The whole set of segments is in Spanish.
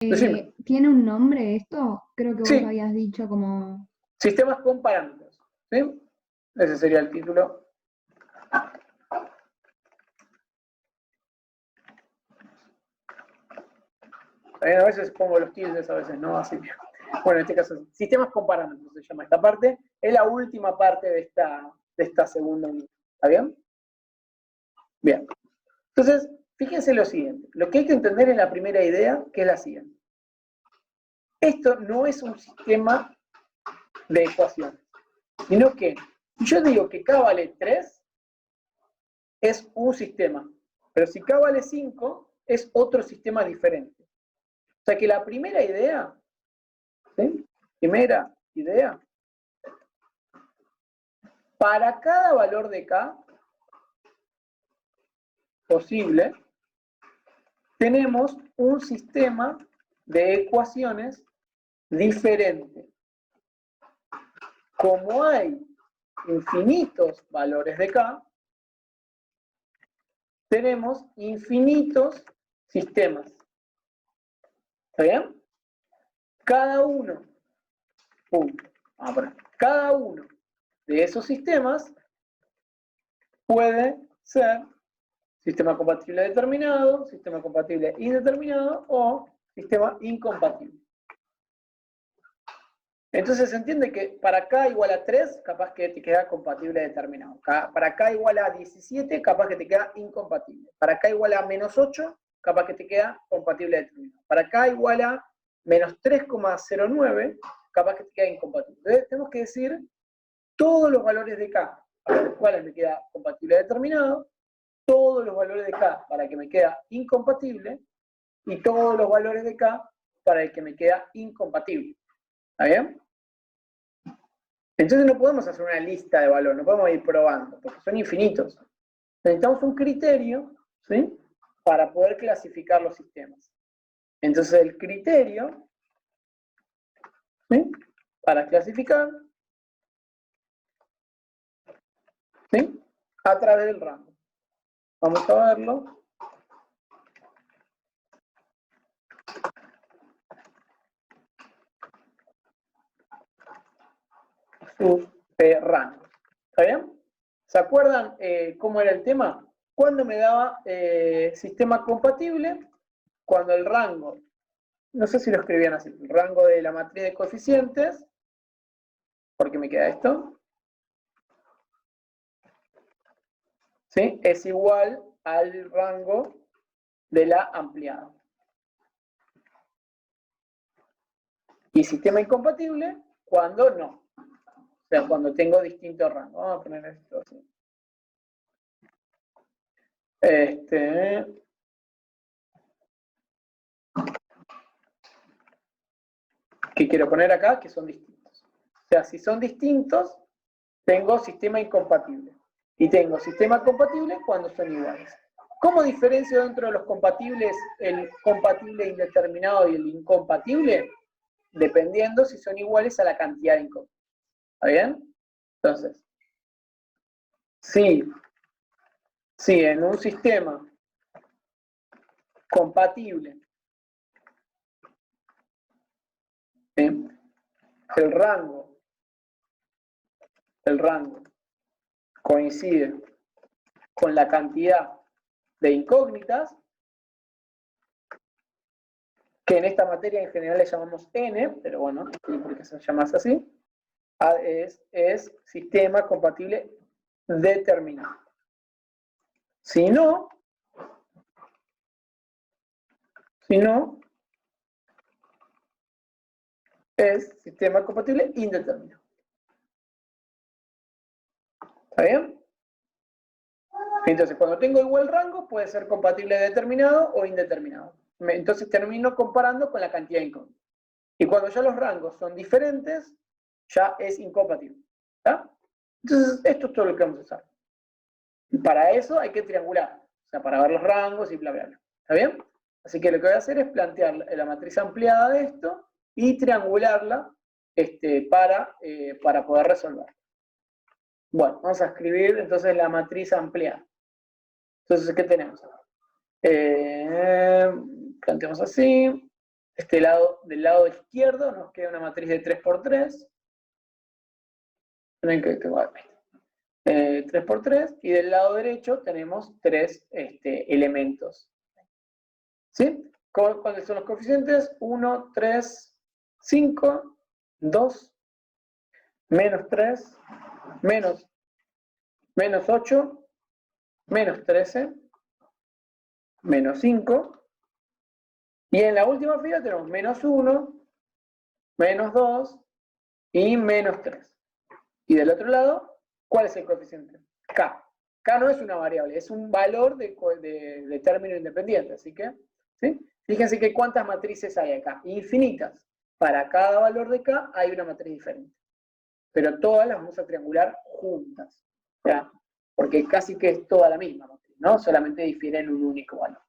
Decime. ¿Tiene un nombre esto? Creo que vos Sí, habías dicho como... sistemas con parámetros. ¿Sí? Ese sería el título. A veces pongo los tildes, a veces no, así que... Bueno, en este caso, sistemas con parámetros se llama esta parte. Es la última parte de esta segunda unidad. ¿Está bien? Bien. Entonces, fíjense lo siguiente. Lo que hay que entender en la primera idea, que es la siguiente. Esto no es un sistema de ecuaciones, sino que yo digo que K vale 3, es un sistema. Pero si K vale 5, es otro sistema diferente. O sea que la primera idea, ¿sí? Primera idea, para cada valor de K posible, tenemos un sistema de ecuaciones diferente. Como hay infinitos valores de K, tenemos infinitos sistemas. ¿Está bien? Cada uno de esos sistemas puede ser sistema compatible determinado, sistema compatible indeterminado o sistema incompatible. Entonces se entiende que para K igual a 3, capaz que te queda compatible determinado. Para K igual a 17, capaz que te queda incompatible. Para K igual a menos 8, capaz que te queda compatible determinado. Para K igual a menos 3,09, capaz que te queda incompatible. Entonces tenemos que decir todos los valores de K para los cuales me queda compatible determinado, todos los valores de K para que me queda incompatible, y todos los valores de K para el que me queda incompatible. ¿Está bien? Entonces no podemos hacer una lista de valores, no podemos ir probando, porque son infinitos. Necesitamos un criterio, ¿sí?, para poder clasificar los sistemas. Entonces el criterio, ¿sí?, para clasificar, ¿sí?, a través del rango. Vamos a verlo. Sus rangos. ¿Está bien? ¿Se acuerdan cómo era el tema? Cuando me daba sistema compatible, cuando el rango, no sé si lo escribían así, el rango de la matriz de coeficientes, porque me queda esto, ¿sí?, es igual al rango de la ampliada. Y sistema incompatible cuando no. O sea, cuando tengo distintos rangos. Vamos a poner esto así. ¿Qué quiero poner acá? Que son distintos. O sea, si son distintos, tengo sistema incompatible. Y tengo sistema compatible cuando son iguales. ¿Cómo diferencio dentro de los compatibles el compatible indeterminado y el incompatible? Dependiendo si son iguales a la cantidad de incompatibles. ¿Está bien? Entonces, si en un sistema compatible, ¿sí?, el rango coincide con la cantidad de incógnitas, que en esta materia en general le llamamos n, pero bueno, no sé por qué se llama así, es sistema compatible determinado. Si no, es sistema compatible indeterminado. ¿Está bien? Entonces, cuando tengo igual rango, puede ser compatible determinado o indeterminado. Entonces termino comparando con la cantidad de incógnitas. Y cuando ya los rangos son diferentes, ya es incompatible. ¿Está? Entonces, esto es todo lo que vamos a usar. Y para eso hay que triangular. O sea, para ver los rangos y bla, bla, bla. ¿Está bien? Así que lo que voy a hacer es plantear la matriz ampliada de esto y triangularla para poder resolver. Bueno, vamos a escribir entonces la matriz ampliada. Entonces, ¿qué tenemos? Planteamos así. Del lado izquierdo nos queda una matriz de 3×3. 3×3, y del lado derecho tenemos 3 elementos. ¿Sí? ¿Cuáles son los coeficientes? 1, 3, 5, 2, menos 3, menos 8, menos 13, menos 5, y en la última fila tenemos menos 1, menos 2 y menos 3. Y del otro lado, ¿cuál es el coeficiente? K. K no es una variable, es un valor de término independiente, así que, ¿sí? Fíjense que cuántas matrices hay acá, infinitas. Para cada valor de K hay una matriz diferente, pero todas las vamos a triangular juntas, ¿ya? Porque casi que es toda la misma matriz, ¿no? Solamente difiere en un único valor.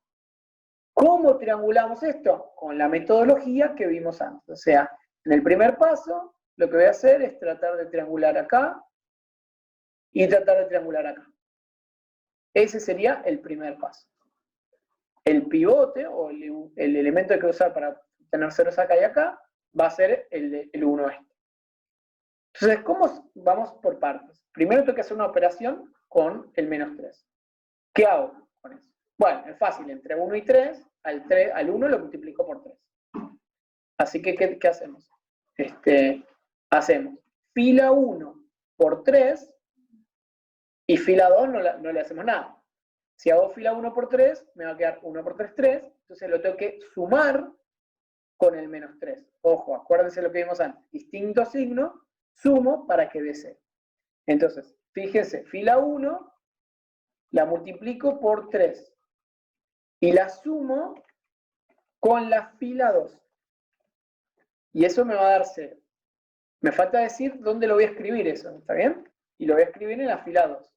¿Cómo triangulamos esto? Con la metodología que vimos antes. O sea, en el primer paso, lo que voy a hacer es tratar de triangular acá y tratar de triangular acá. Ese sería el primer paso. El pivote, o el elemento que voy a usar para tener ceros acá y acá, va a ser el 1 este. Entonces, ¿cómo vamos por partes? Primero tengo que hacer una operación con el menos 3. ¿Qué hago con eso? Bueno, es fácil, entre 1 y 3, al 1 lo multiplico por 3. Así que, ¿qué hacemos? Hacemos fila 1 por 3 y fila 2 no le hacemos nada. Si hago fila 1 por 3, me va a quedar 1 por 3, 3, entonces lo tengo que sumar con el menos 3. Ojo, acuérdense lo que vimos antes, distinto signo, sumo para que dé 0. Entonces, fíjense, fila 1 la multiplico por 3 y la sumo con la fila 2. Y eso me va a dar 0. Me falta decir dónde lo voy a escribir eso, ¿está bien? Y lo voy a escribir en la fila 2.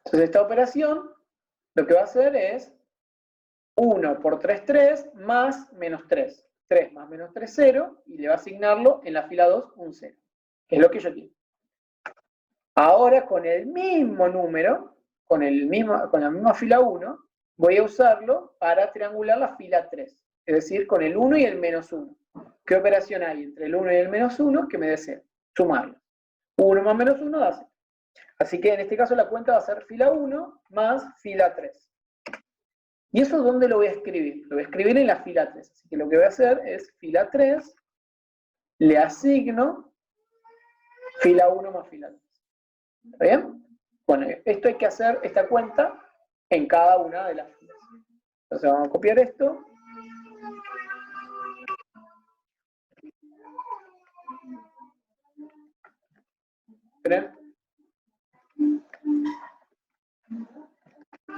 Entonces esta operación lo que va a hacer es 1 por 3, 3, más menos 3. 3 más menos 3, 0, y le va a asignarlo en la fila 2 un 0, que es lo que yo quiero. Ahora con el mismo número, con la misma fila 1, voy a usarlo para triangular la fila 3, es decir, con el 1 y el menos 1. ¿Qué operación hay entre el 1 y el menos 1 que me dé 0? Sumarlo. 1 más menos 1 da 0. Así que en este caso la cuenta va a ser fila 1 más fila 3. ¿Y eso dónde lo voy a escribir? Lo voy a escribir en la fila 3. Así que lo que voy a hacer es fila 3, le asigno fila 1 más fila 3. ¿Está bien? Bueno, esto hay que hacer, esta cuenta, en cada una de las filas. Entonces vamos a copiar esto. ¿Ven?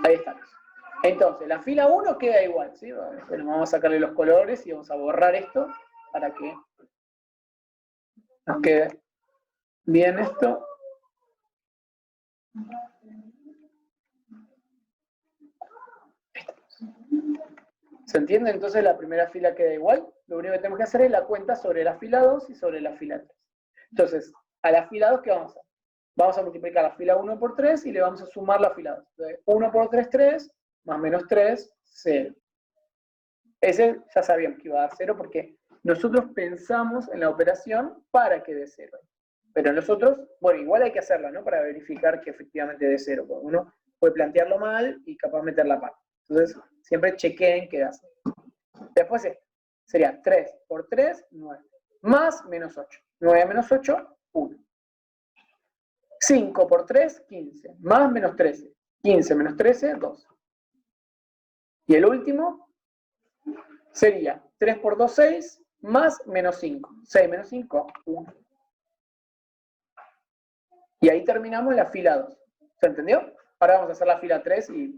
Ahí está. Entonces, la fila 1 queda igual, ¿sí? Bueno, vamos a sacarle los colores y vamos a borrar esto para que nos quede bien esto. ¿Se entiende? Entonces la primera fila queda igual. Lo único que tenemos que hacer es la cuenta sobre la fila 2 y sobre la fila 3. Entonces, a la fila 2, ¿qué vamos a hacer? Vamos a multiplicar la fila 1 por 3 y le vamos a sumar la fila 2. Entonces, 1 por 3, 3, más menos 3, 0. Ese ya sabíamos que iba a dar 0 porque nosotros pensamos en la operación para que dé 0. Pero nosotros, bueno, igual hay que hacerla, ¿no? Para verificar que efectivamente dé 0. Porque uno puede plantearlo mal y capaz meter la parte. Entonces, siempre chequeen que da 0. Después sería 3 por 3, 9. Más menos 8. 9 menos 8, 1. 5 por 3, 15. Más menos 13. 15 menos 13, 2. Y el último sería 3 por 2, 6. Más menos 5. 6 menos 5, 1. Y ahí terminamos la fila 2. ¿Se entendió? Ahora vamos a hacer la fila 3 y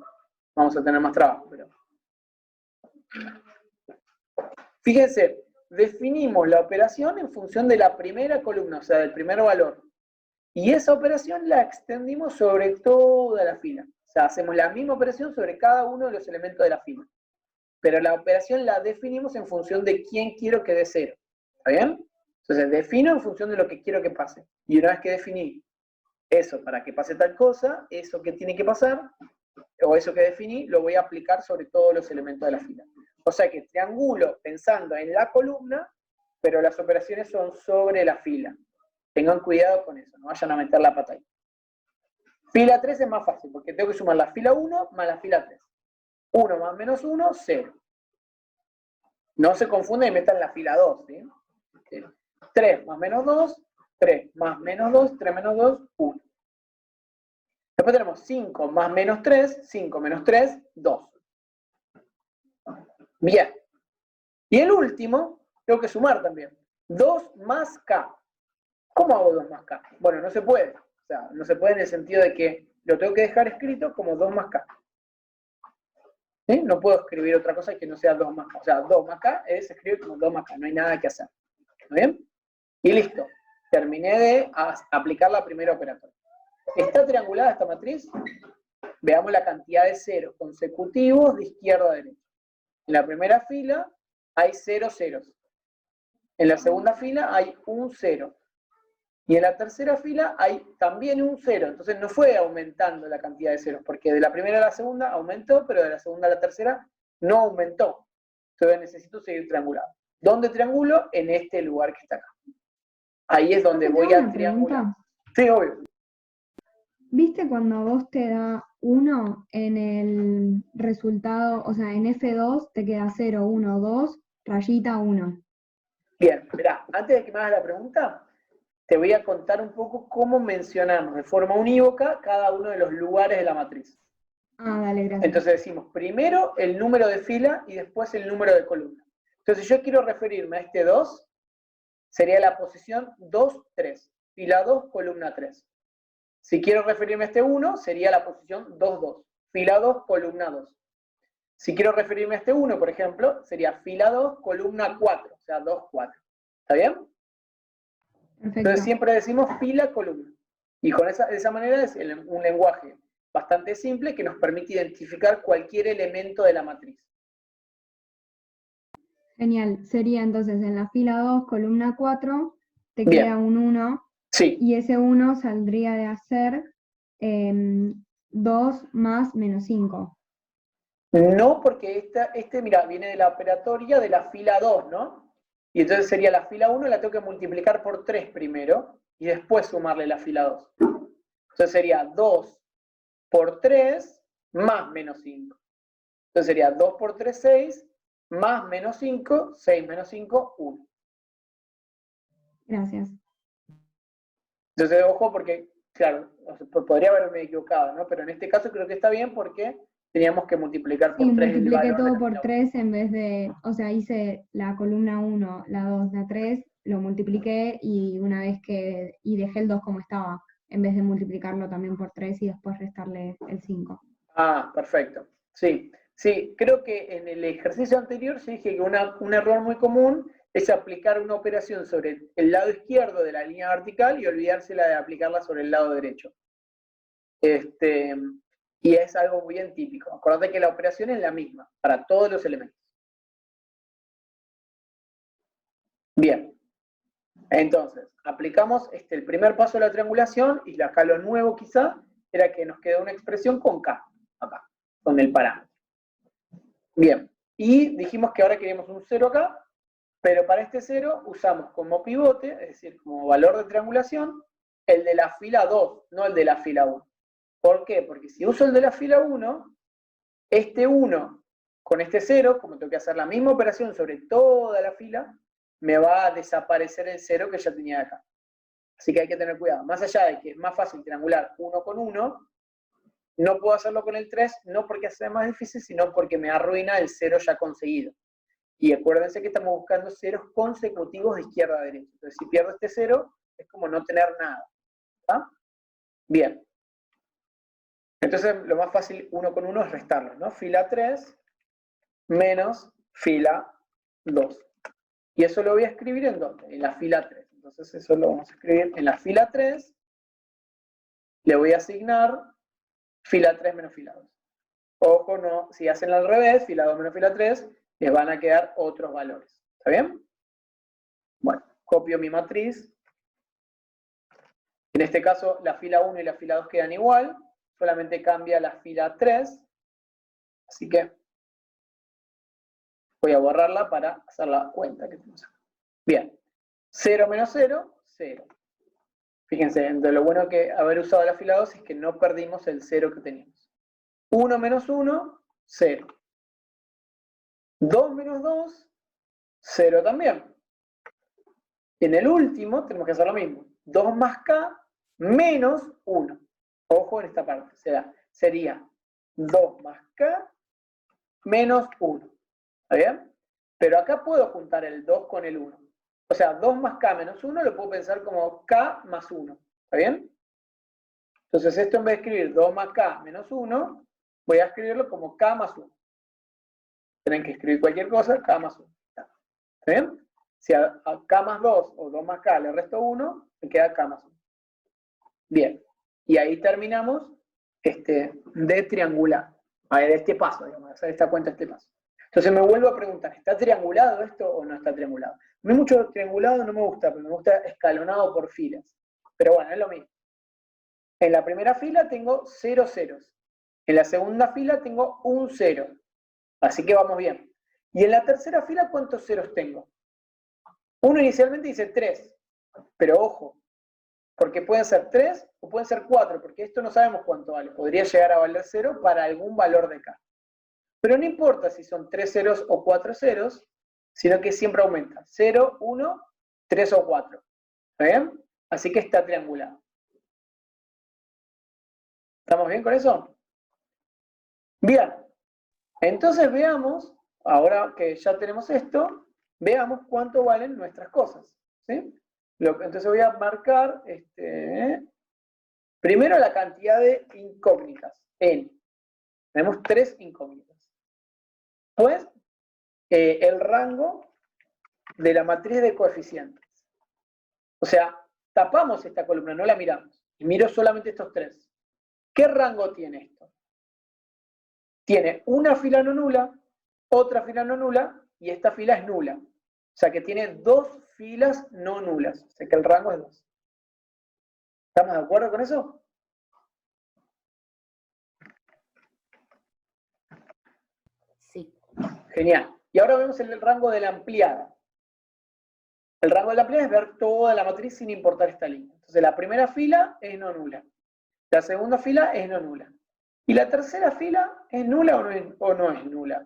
vamos a tener más trabajo. Pero... Fíjense, definimos la operación en función de la primera columna, o sea, del primer valor. Y esa operación la extendimos sobre toda la fila. O sea, hacemos la misma operación sobre cada uno de los elementos de la fila. Pero la operación la definimos en función de quién quiero que dé 0. ¿Está bien? Entonces, defino en función de lo que quiero que pase. Y una vez que definí eso para que pase tal cosa, eso que tiene que pasar, o eso que definí, lo voy a aplicar sobre todos los elementos de la fila. O sea que triangulo pensando en la columna, pero las operaciones son sobre la fila. Tengan cuidado con eso, no vayan a meter la pata ahí. Fila 3 es más fácil, porque tengo que sumar la fila 1 más la fila 3. 1 más menos 1, 0. No se confundan y metan la fila 2, ¿sí? 3 más menos 2, 3 más menos 2, 3 menos 2, 1. Después tenemos 5 más menos 3, 5 menos 3, 2. Bien. Y el último, tengo que sumar también. 2 más K. ¿Cómo hago 2 más K? Bueno, no se puede. O sea, no se puede en el sentido de que lo tengo que dejar escrito como 2 más K. ¿Sí? No puedo escribir otra cosa que no sea 2 más K. O sea, 2 más K es escribir como 2 más K. No hay nada que hacer. ¿Muy bien? Y listo. Terminé de aplicar la primera operatoria. ¿Está triangulada esta matriz? Veamos la cantidad de ceros consecutivos de izquierda a derecha. En la primera fila hay 0 ceros. En la segunda fila hay un 0. Y en la tercera fila hay también un 0. Entonces no fue aumentando la cantidad de ceros, porque de la primera a la segunda aumentó, pero de la segunda a la tercera no aumentó. Entonces necesito seguir triangulando. ¿Dónde triangulo? En este lugar que está acá. Ahí es donde voy a triangular. Sí, obvio. ¿Viste cuando vos te da 1 en el resultado, o sea, en F2 te queda 0, 1, 2, rayita 1? Bien, mirá, antes de que me hagas la pregunta, te voy a contar un poco cómo mencionamos de forma unívoca cada uno de los lugares de la matriz. Ah, dale, gracias. Entonces decimos primero el número de fila y después el número de columna. Entonces si yo quiero referirme a este 2, sería la posición 2, 3. Fila 2, columna 3. Si quiero referirme a este 1, sería la posición 2, 2. Fila 2, columna 2. Si quiero referirme a este 1, por ejemplo, sería fila 2, columna 4. O sea, 2, 4. ¿Está bien? Perfecto. Entonces siempre decimos fila, columna. Y de esa manera es un lenguaje bastante simple que nos permite identificar cualquier elemento de la matriz. Genial. Sería entonces en la fila 2, columna 4, te Bien. queda un 1. Sí. Y ese 1 saldría de hacer 2 más menos 5. No, porque mira, viene de la operatoria de la fila 2, ¿no? Y entonces sería la fila 1, la tengo que multiplicar por 3 primero, y después sumarle la fila 2. Entonces sería 2 por 3 más menos 5. Entonces sería 2 por 3, 6, más menos 5, 6 menos 5, 1. Gracias. Entonces, ojo, porque, claro, podría haberme equivocado, ¿no? Pero en este caso creo que está bien porque teníamos que multiplicar por 3 el multipliqué valor de todo la por fila 3 en vez de, o sea, hice la columna 1, la 2, la 3, lo multipliqué y una vez y dejé el 2 como estaba, en vez de multiplicarlo también por 3 y después restarle el 5. Ah, perfecto. Sí, sí, creo que en el ejercicio anterior sí dije que un error muy común es aplicar una operación sobre el lado izquierdo de la línea vertical y olvidársela de aplicarla sobre el lado derecho. Y es algo muy bien típico. Acordate que la operación es la misma para todos los elementos. Bien. Entonces, aplicamos el primer paso de la triangulación y acá lo nuevo quizá era que nos quedó una expresión con K, acá, con el parámetro. Bien, y dijimos que ahora queríamos un 0 acá, pero para este 0 usamos como pivote, es decir, como valor de triangulación, el de la fila 2, no el de la fila 1. ¿Por qué? Porque si uso el de la fila 1, este 1 con este 0, como tengo que hacer la misma operación sobre toda la fila, me va a desaparecer el 0 que ya tenía acá. Así que hay que tener cuidado. Más allá de que es más fácil triangular 1 con 1, no puedo hacerlo con el 3, no porque sea más difícil, sino porque me arruina el 0 ya conseguido. Y acuérdense que estamos buscando ceros consecutivos de izquierda a derecha. Entonces, si pierdo este 0, es como no tener nada. ¿Está? Bien. Entonces, lo más fácil 1 con 1 es restarlo, ¿no? Fila 3 menos fila 2. Y eso lo voy a escribir ¿en dónde? En la fila 3. Entonces eso lo vamos a escribir en la fila 3. Le voy a asignar fila 3 menos fila 2. Ojo, no, si hacen al revés, fila 2 menos fila 3, les van a quedar otros valores. ¿Está bien? Bueno, copio mi matriz. En este caso, la fila 1 y la fila 2 quedan igual, solamente cambia la fila 3, así que voy a borrarla para hacer la cuenta que tenemos acá. Bien, 0 menos 0, 0. Fíjense, entre lo bueno que haber usado la fila 2 es que no perdimos el 0 que teníamos. 1 menos 1, 0. 2 menos 2, 0 también. En el último tenemos que hacer lo mismo. 2 más k menos 1. Ojo en esta parte. Sería 2 más k menos 1. ¿Está bien? Pero acá puedo juntar el 2 con el 1. O sea, 2 más k menos 1 lo puedo pensar como k más 1. ¿Está bien? Entonces esto en vez de escribir 2 más k menos 1, voy a escribirlo como k más 1. Tienen que escribir cualquier cosa, k más 1. ¿Está bien? Si a k más 2 o 2 más k le resto 1, me queda k más 1. Bien. Y ahí terminamos de triangular. A ver, este paso, digamos, hacer esta cuenta, este paso. Entonces me vuelvo a preguntar, ¿está triangulado esto o no está triangulado? A mí mucho triangulado no me gusta, pero me gusta escalonado por filas. Pero bueno, es lo mismo. En la primera fila tengo 0 ceros. En la segunda fila tengo un 0. Así que vamos bien. Y en la tercera fila, ¿cuántos ceros tengo? Uno inicialmente dice 3. Pero ojo, porque pueden ser 3 o pueden ser 4, porque esto no sabemos cuánto vale. Podría llegar a valer 0 para algún valor de k. Pero no importa si son 3 ceros o 4 ceros, sino que siempre aumenta. 0, 1, 3 o 4. ¿Está bien? Así que está triangulado. ¿Estamos bien con eso? Bien. Entonces veamos, ahora que ya tenemos esto, veamos cuánto valen nuestras cosas. ¿Sí? Entonces voy a marcar primero la cantidad de incógnitas. N. Tenemos 3 incógnitas. Pues el rango de la matriz de coeficientes. O sea, tapamos esta columna, no la miramos. Y miro solamente estos 3. ¿Qué rango tiene esto? Tiene una fila no nula, otra fila no nula, y esta fila es nula. O sea que tiene 2 filas no nulas. O sea que el rango es 2. ¿Estamos de acuerdo con eso? Sí. Genial. Y ahora vemos el rango de la ampliada. El rango de la ampliada es ver toda la matriz sin importar esta línea. Entonces la primera fila es no nula. La segunda fila es no nula. Y la tercera fila es nula o no es nula.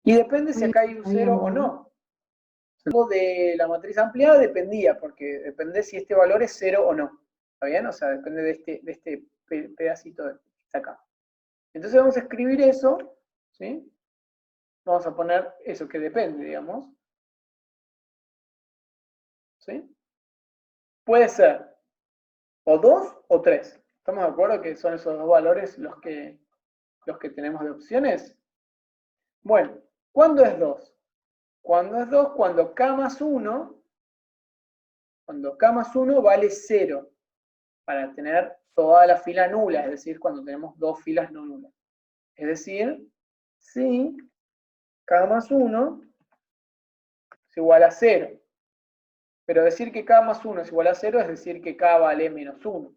Y depende si acá hay un 0 o no. El rango de la matriz ampliada dependía, porque depende si este valor es 0 o no. ¿Está bien? O sea, depende de este pedacito que está acá. Entonces vamos a escribir eso, ¿sí? Vamos a poner eso que depende, digamos. ¿Sí? Puede ser o 2 o 3. ¿Estamos de acuerdo que son esos dos valores los que tenemos de opciones? Bueno, ¿cuándo es 2? Cuando es 2, cuando k más 1, vale 0, para tener toda la fila nula, es decir, cuando tenemos 2 filas no nulas. Es decir, si k más 1 es igual a 0. Pero decir que k más 1 es igual a 0 es decir que k vale menos 1.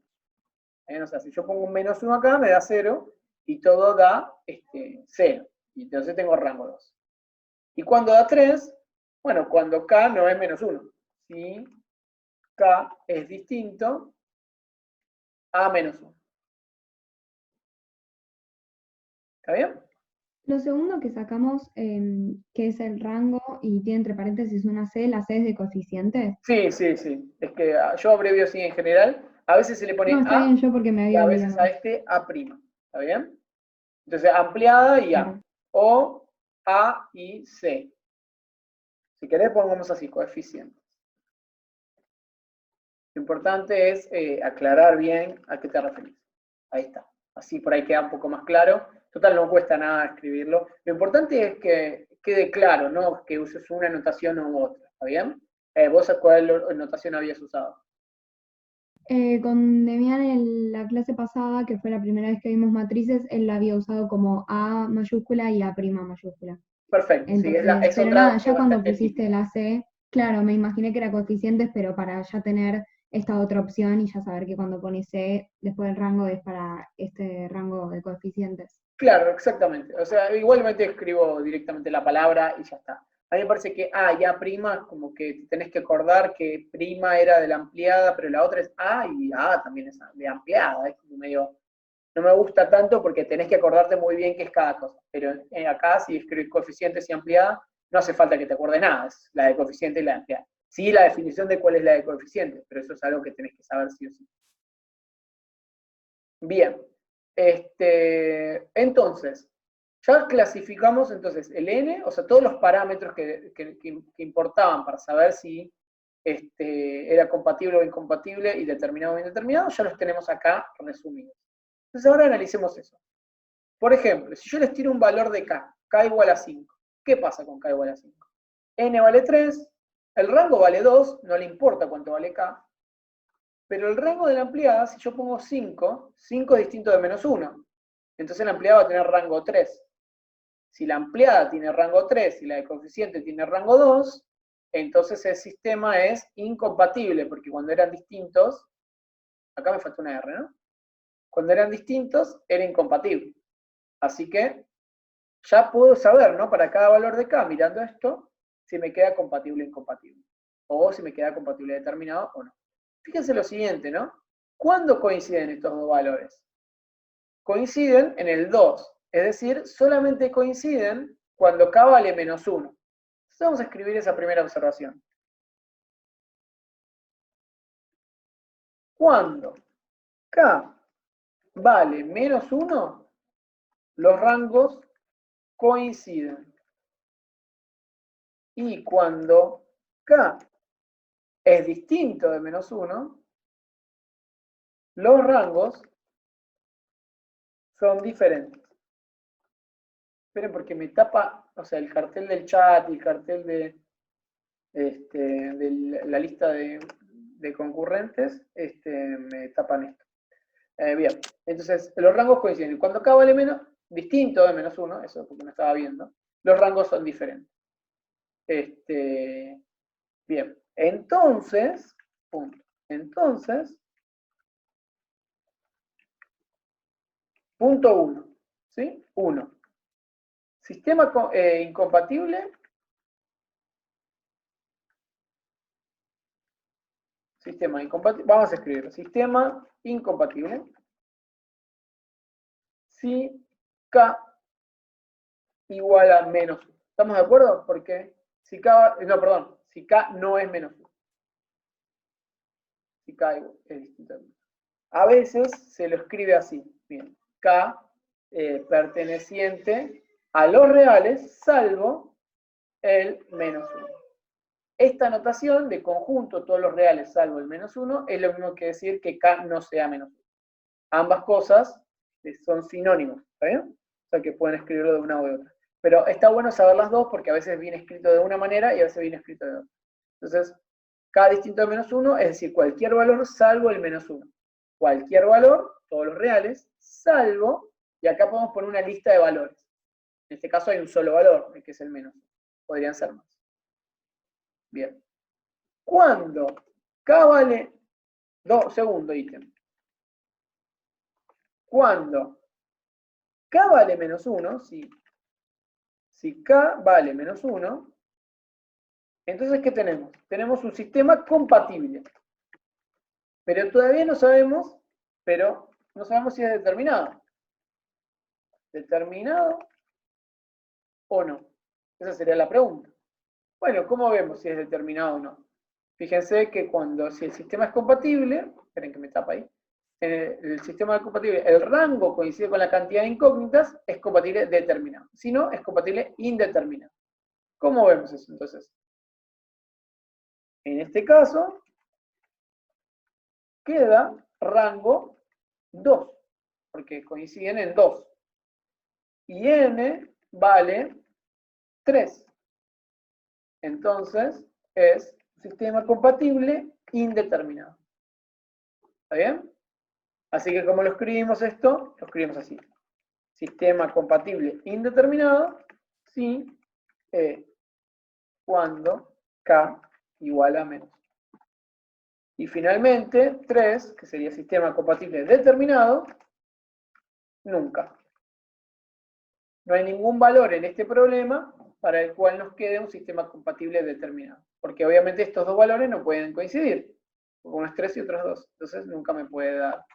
O sea, si yo pongo un menos 1 acá, me da 0, y todo da 0. Y entonces tengo rango 2. ¿Y cuándo da 3? Bueno, cuando k no es menos 1. Si k es distinto a menos 1. ¿Está bien? Lo segundo que sacamos, que es el rango, y tiene entre paréntesis una C, la C es de coeficiente. Sí. Es que yo abrevio así en general. A veces se le pone No, está A bien, yo porque me y había a veces olvidado. a A'. ¿Está bien? Entonces, ampliada y A. Claro. O A y C. Si querés, pongamos así, coeficientes. Lo importante es aclarar bien a qué te referís. Ahí está. Así por ahí queda un poco más claro. Total, no cuesta nada escribirlo. Lo importante es que quede claro, no que uses una notación u otra. ¿Está bien? ¿Vos cuál notación habías usado? Con Demián en la clase pasada, que fue la primera vez que vimos matrices, él la había usado como A mayúscula y A' mayúscula. Perfecto, sí, Entonces, es pero otra nada, que ya es cuando bastante pusiste típica. la C, claro, me imaginé que era coeficientes, pero para ya tener esta otra opción y ya saber que cuando pone C, después del rango es para este rango de coeficientes. Claro, exactamente. O sea, igualmente escribo directamente la palabra y ya está. A mí me parece que A y A', como que tenés que acordar que prima era de la ampliada, pero la otra es A y A también es de ampliada. Es como medio, no me gusta tanto porque tenés que acordarte muy bien qué es cada cosa. Pero acá, si escribís coeficientes y ampliada, no hace falta que te acuerdes nada, es la de coeficiente y la de ampliada. Sí, la definición de cuál es la de coeficiente, pero eso es algo que tenés que saber sí o sí. Bien. Entonces, ya clasificamos entonces el n, o sea, todos los parámetros que importaban para saber si era compatible o incompatible y determinado o indeterminado, ya los tenemos acá resumidos. Entonces ahora analicemos eso. Por ejemplo, si yo les tiro un valor de k igual a 5, ¿qué pasa con k igual a 5? N vale 3, el rango vale 2, no le importa cuánto vale k, pero el rango de la ampliada, si yo pongo 5, 5 es distinto de menos 1. Entonces la ampliada va a tener rango 3. Si la ampliada tiene rango 3 y la de coeficiente tiene rango 2, entonces el sistema es incompatible, porque cuando eran distintos, acá me falta una R, ¿no? Cuando eran distintos, era incompatible. Así que ya puedo saber, ¿no? Para cada valor de K, mirando esto, si me queda compatible o incompatible. O si me queda compatible determinado o no. Fíjense lo siguiente, ¿no? ¿Cuándo coinciden estos dos valores? Coinciden en el 2, es decir, solamente coinciden cuando K vale menos 1. Entonces vamos a escribir esa primera observación. Cuando K vale menos 1, los rangos coinciden. Y cuando K es distinto de menos 1, los rangos son diferentes. Esperen porque me tapa, o sea, el cartel del chat y el cartel de la lista de concurrentes, me tapan esto. Bien, entonces los rangos coinciden. Cuando K vale menos, distinto de menos 1, eso porque no estaba viendo, los rangos son diferentes. Bien, entonces, punto. Entonces, punto 1, ¿sí? 1. Sistema incompatible. Sistema incompatible. Vamos a escribir. Sistema incompatible. Si K igual a menos 1. ¿Estamos de acuerdo? Porque si K, no, perdón, si K no es menos 1. Si K es distinto. A veces se lo escribe así. Bien. K perteneciente a los reales, salvo el menos 1. Esta notación de conjunto, todos los reales salvo el menos 1, es lo mismo que decir que K no sea menos 1. Ambas cosas son sinónimos, ¿está bien? O sea que pueden escribirlo de una o de otra. Pero está bueno saber las dos porque a veces viene escrito de una manera y a veces viene escrito de otra. Entonces, K distinto de menos 1, es decir, cualquier valor salvo el menos 1. Cualquier valor, todos los reales, salvo, y acá podemos poner una lista de valores. En este caso hay un solo valor, que es el menos 1. Podrían ser más. Bien. Cuando K vale, segundo ítem. Cuando K vale menos 1, si K vale menos 1, entonces ¿qué tenemos? Tenemos un sistema compatible. Pero todavía no sabemos, si es determinado. ¿Determinado o no? Esa sería la pregunta. Bueno, ¿cómo vemos si es determinado o no? Fíjense que si el sistema es compatible, esperen que me tapa ahí, el sistema es compatible, el rango coincide con la cantidad de incógnitas, es compatible determinado. Si no, es compatible indeterminado. ¿Cómo vemos eso entonces? En este caso, queda rango 2, porque coinciden en 2. Y n vale 3. Entonces, es un sistema compatible indeterminado. ¿Está bien? Así que como lo escribimos esto, lo escribimos así. Sistema compatible indeterminado si cuando K igual a menos. Y finalmente, 3, que sería sistema compatible determinado, nunca. No hay ningún valor en este problema para el cual nos quede un sistema compatible determinado. Porque obviamente estos dos valores no pueden coincidir. Uno es 3 y otro es 2. Entonces nunca me puede dar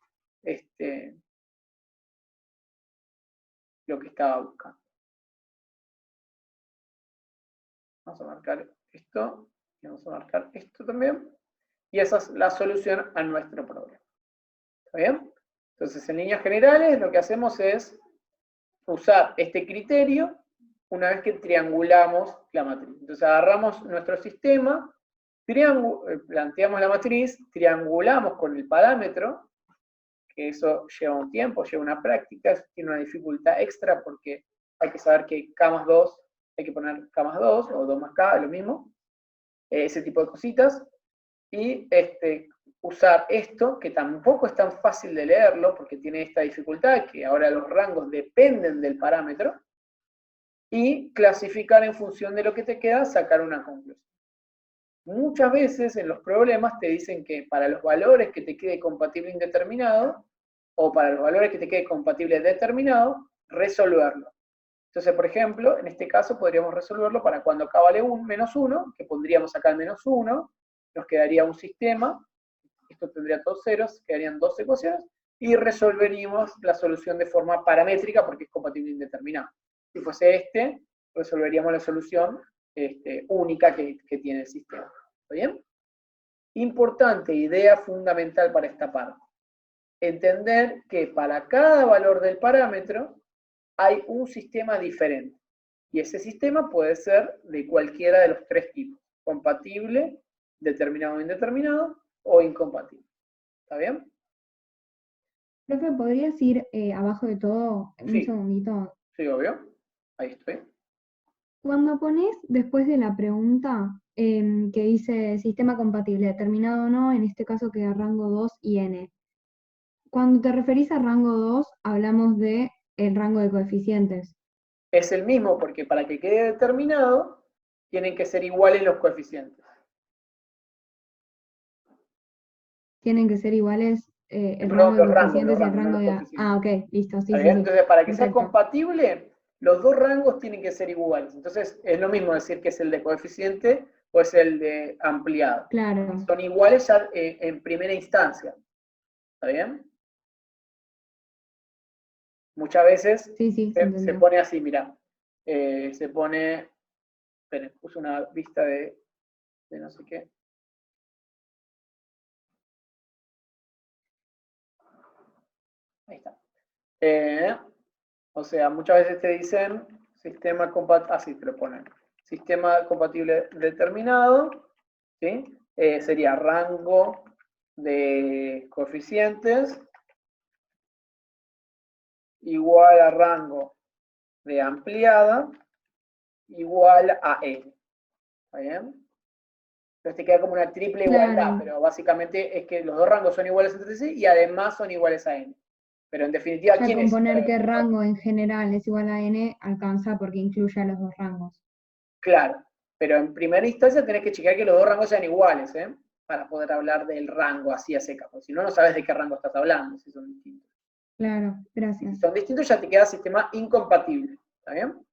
lo que estaba buscando. Vamos a marcar esto. Y vamos a marcar esto también. Y esa es la solución a nuestro problema. ¿Está bien? Entonces, en líneas generales, lo que hacemos es usar este criterio una vez que triangulamos la matriz. Entonces, agarramos nuestro sistema, planteamos la matriz, triangulamos con el parámetro, que eso lleva un tiempo, lleva una práctica, eso tiene una dificultad extra porque hay que saber que K más 2, hay que poner K más 2 o 2 más K, es lo mismo, ese tipo de cositas. Y usar esto, que tampoco es tan fácil de leerlo, porque tiene esta dificultad, que ahora los rangos dependen del parámetro, y clasificar en función de lo que te queda, sacar una conclusión. Muchas veces en los problemas te dicen que para los valores que te quede compatible indeterminado, o para los valores que te quede compatible determinado, resolverlo. Entonces, por ejemplo, en este caso podríamos resolverlo para cuando K vale menos 1, que pondríamos acá el menos 1, nos quedaría un sistema, esto tendría todos ceros, quedarían dos ecuaciones, y resolveríamos la solución de forma paramétrica porque es compatible indeterminado. Si fuese resolveríamos la solución única que tiene el sistema. ¿Está bien? Importante, idea fundamental para esta parte. Entender que para cada valor del parámetro hay un sistema diferente. Y ese sistema puede ser de cualquiera de los tres tipos. Compatible, determinado o indeterminado, o incompatible. ¿Está bien? Profe, ¿podrías ir abajo de todo un segundito? Sí, obvio. Ahí estoy. Cuando pones después de la pregunta que dice sistema compatible, determinado o no, en este caso queda rango 2 y n. Cuando te referís a rango 2, hablamos de el rango de coeficientes. Es el mismo, porque para que quede determinado, tienen que ser iguales los coeficientes. Tienen que ser iguales el rango de coeficientes y el rango de... Ah, ok, listo, sí, sí. Entonces, para que sea compatible, los dos rangos tienen que ser iguales. Entonces, es lo mismo decir que es el de coeficiente o es el de ampliado. Claro. Son iguales ya en primera instancia. ¿Está bien? Muchas veces se pone así, mirá. Se pone... Esperen, puse una vista de no sé qué. Ahí está. O sea, muchas veces te dicen sistema compatible, así te lo ponen. Sistema compatible determinado, ¿sí? Sería rango de coeficientes igual a rango de ampliada igual a n. ¿Está bien? Entonces te queda como una triple igualdad, pero básicamente es que los dos rangos son iguales entre sí y además son iguales a n. Pero en definitiva, ¿quién es? Con poner que rango en general es igual a n, alcanza porque incluye a los dos rangos. Claro, pero en primera instancia tenés que chequear que los dos rangos sean iguales, para poder hablar del rango así a seca, porque si no, no sabes de qué rango estás hablando, si son distintos. Claro, gracias. Si son distintos, ya te queda sistema incompatible, ¿está bien?